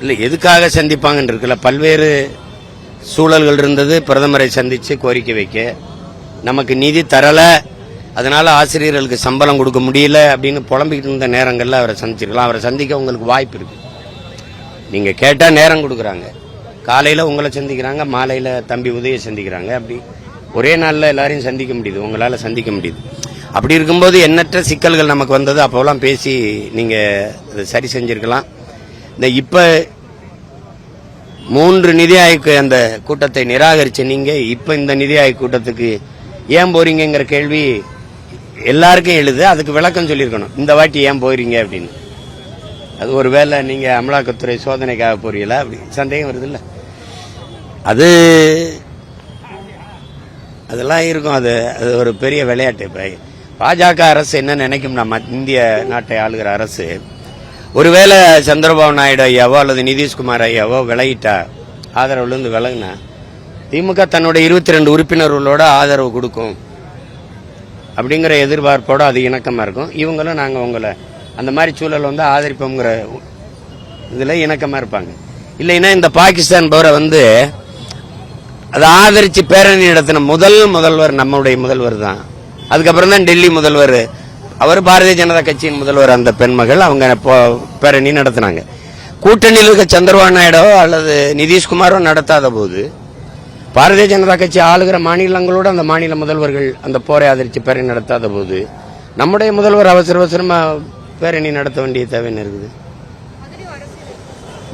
இல்லை எதுக்காக சந்திப்பாங்கன்னு இருக்குல்ல, பல்வேறு சூழல்கள் இருந்தது. பிரதமரை சந்தித்து கோரிக்கை வைக்க, நமக்கு நிதி தரலை, அதனால ஆசிரியர்களுக்கு சம்பளம் கொடுக்க முடியல அப்படின்னு புலம்பிக்கிட்டு இருந்த நேரங்களில் அவரை சந்திச்சிருக்கலாம். அவரை சந்திக்க உங்களுக்கு வாய்ப்பு இருக்கு. நீங்கள் கேட்டால் நேரம் கொடுக்குறாங்க. காலையில் உங்களை சந்திக்கிறாங்க, மாலையில் தம்பி உதய சந்திக்கிறாங்க. அப்படி ஒரே நாளில் எல்லாரையும் சந்திக்க முடியுது, உங்களால் சந்திக்க முடியுது. அப்படி இருக்கும்போது எண்ணற்ற சிக்கல்கள் நமக்கு வந்தது. அப்போலாம் பேசி நீங்கள் அதை சரி செஞ்சிருக்கலாம். இந்த இப்போ 3 நிதி ஆயோக் அந்த கூட்டத்தை நிராகரிச்ச நீங்க இப்போ இந்த நிதி ஆயோக் கூட்டத்துக்கு ஏன் போறீங்கிற கேள்வி எல்லாருக்கும் எழுது. அதுக்கு விளக்கம் சொல்லியிருக்கணும், இந்த வாட்டி ஏன் போறீங்க அப்படின்னு. அது ஒரு வேளை நீங்க அமலாக்கத்துறை சோதனைக்காக போறீங்களா அப்படி சந்தேகம் வருது இல்ல. அதெல்லாம் இருக்கும். அது ஒரு பெரிய விளையாட்டு. இப்போ பாஜக அரசு என்ன நினைக்கும்னா, இந்திய நாட்டை ஆளுகிற அரசு ஒருவேளை சந்திரபாபு நாயுடு ஐயாவோ அல்லது நிதிஷ்குமார் ஐயாவோ விலகிட்டா, ஆதரவுலேருந்து விலகுனா, திமுக தன்னுடைய 22 உறுப்பினர்களோட ஆதரவு கொடுக்கும் அப்படிங்கிற எதிர்பார்ப்போட அது இணக்கமாக இருக்கும். இவங்களும் நாங்கள் உங்களை அந்த மாதிரி சூழல் வந்து ஆதரிப்போங்கிற இதில் இணக்கமாக இருப்பாங்க. இல்லைன்னா இந்த பாகிஸ்தான் போரை வந்து அதை ஆதரித்து பேரணி நடத்தின முதல்வர் நம்முடைய முதல்வர் தான். அதுக்கப்புறம் தான் டெல்லி முதல்வர், அவர் பாரதிய ஜனதா கட்சியின் முதல்வர். அந்த பெண்மகள் அவங்க பேரணி நடத்தினாங்க. கூட்டணியில் இருக்க சந்திரபாபு நாயுடோ அல்லது நிதிஷ்குமாரோ நடத்தாத போது, பாரதிய ஜனதா கட்சி ஆளுகிற மாநிலங்களோட அந்த மாநில முதல்வர்கள் அந்த போரை ஆதரித்து பேரணி நடத்தாத போது, நம்முடைய முதல்வர் அவசரமா பேரணி நடத்த வேண்டிய தேவை என்ன இருக்குது?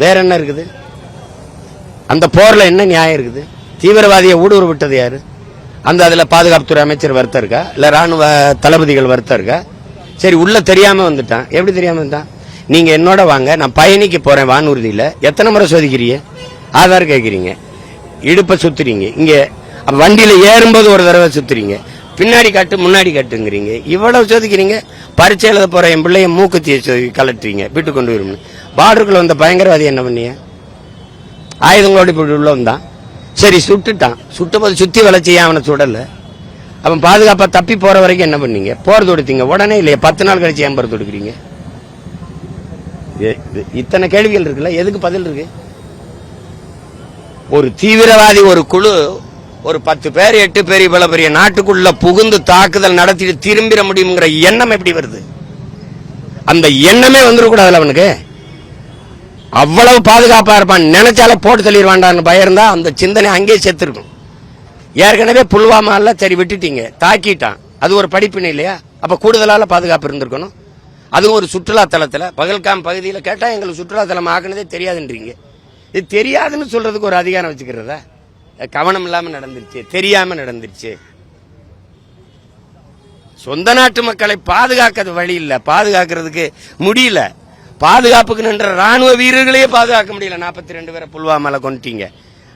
வேற என்ன இருக்குது? அந்த போர்ல என்ன நியாயம் இருக்குது? தீவிரவாதியை ஊடுருவ விட்டது யாரு? அதுல பாதுகாப்புத்துறை அமைச்சர் வருத்தம் இருக்கா, இல்ல ராணுவ தளபதிகள் வருத்தம் இருக்கா? சரி, உள்ள தெரியாம வந்துட்டான். எப்படி தெரியாம வந்துட்டான்? நீங்க என்னோட வாங்க, நான் பயணிக்கு போறேன் வானூர்தியில. எத்தனை முறை சோதிக்கிறீங்க? ஆதார் கேட்கறீங்க, இடுப்பை சுத்துறீங்க, இங்க வண்டியில ஏறும்போது ஒரு தடவை சுத்துறீங்க, பின்னாடி காட்டு முன்னாடி காட்டுங்கிறீங்க, இவ்வளவு சோதிக்கிறீங்க. பரீட்சை எழுத போற என் பிள்ளைய மூக்குத்திய கலட்டுறீங்க, வீட்டு கொண்டு வரும். பார்டருக்குள்ள வந்த பயங்கரவாதி என்ன பண்ணிய? ஆயுதங்களோட இப்படி உள்ள வந்தான். சரி, சுட்டுட்டான். சுட்டும்போது சுத்தி வளைச்சியா அவனை சுடல? அவன் பாதுகாப்பா தப்பி போற வரைக்கும் என்ன பண்ணீங்க? போர் தொடுத்தீங்க உடனே இல்லையா? 10 நாள் கழிச்சு ஏன் போர் தொடுக்கிறீங்க? இத்தனை கேள்விகள் இருக்குல்ல, எதுக்கு பதில் இருக்கு? ஒரு தீவிரவாதி ஒரு குழு ஒரு 10 பேர் 8 பேர் இவ்வளவு பெரிய நாட்டுக்குள்ள புகுந்து தாக்குதல் நடத்திட்டு திரும்பிட முடியுங்கிற எண்ணம் எப்படி வருது? அந்த எண்ணமே வந்துடக்கூடாதுல அவனுக்கு. அவ்வளவு பாதுகாப்பா இருப்பான், நினைச்சால போட்டு தள்ளிடுவான்டான்னு பயம் இருந்தா அந்த சிந்தனை அங்கேயே செத்துருக்கும். ஏற்கனவே புல்வாமால சரி விட்டுட்டீங்க, தாக்கிட்டான், அது ஒரு படிப்பினை இல்லையா? அப்ப கூடுதலால பாதுகாப்பு இருந்திருக்கணும். அதுவும் ஒரு சுற்றுலா தலத்துல, பகல்காம் பகுதியில் கேட்டா எங்களுக்கு சுற்றுலா தலம் ஆக்குனதே தெரியாதுன்றீங்க. இது தெரியாதுன்னு சொல்றதுக்கு ஒரு அதிகாரம் வச்சுக்கிறதா? கவனம் இல்லாம நடந்துருச்சு, தெரியாம நடந்துருச்சு. சொந்த நாட்டு மக்களை பாதுகாக்கிறது வழி இல்ல, பாதுகாக்கிறதுக்கு முடியல. பாதுகாப்புக்கு நின்ற ராணுவ வீரர்களையே பாதுகாக்க முடியல. 42 பேரை புல்வாமால கொண்டுட்டீங்க.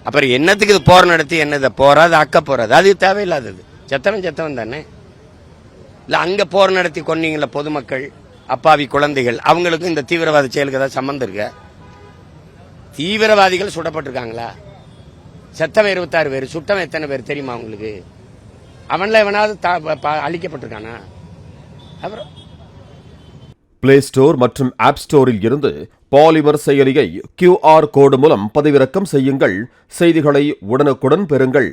அப்புறம் என்னத்துக்கு இது போர் நடத்தி என்னது போறாது, அக்க போறாது? அது தேவையில்லாதது. செத்தவன் தானே. இல்ல அங்க போர் நடத்தி கொன்னீங்கள பொதுமக்கள், அப்பாவி குழந்தைகள், அவங்களுக்கும் இந்த தீவிரவாத செயலுக்கு ஏதாவது சம்பந்தம் இருக்க? தீவிரவாதிகள் சுடப்பட்டிருக்காங்களா? செத்தவன் 26 பேர், சுட்டவன் எத்தனை பேர் தெரியுமா உங்களுக்கு? அவன்ல எவனாவது அழிக்கப்பட்டிருக்கானா? அப்புறம் பிளே ஸ்டோர் மற்றும் ஆப் ஸ்டோரில் இருந்து பாலிமர் செயலியை QR கோடு மூலம் பதிவிறக்கம் செய்யுங்கள். செய்திகளை உடனுக்குடன் பெறுங்கள்.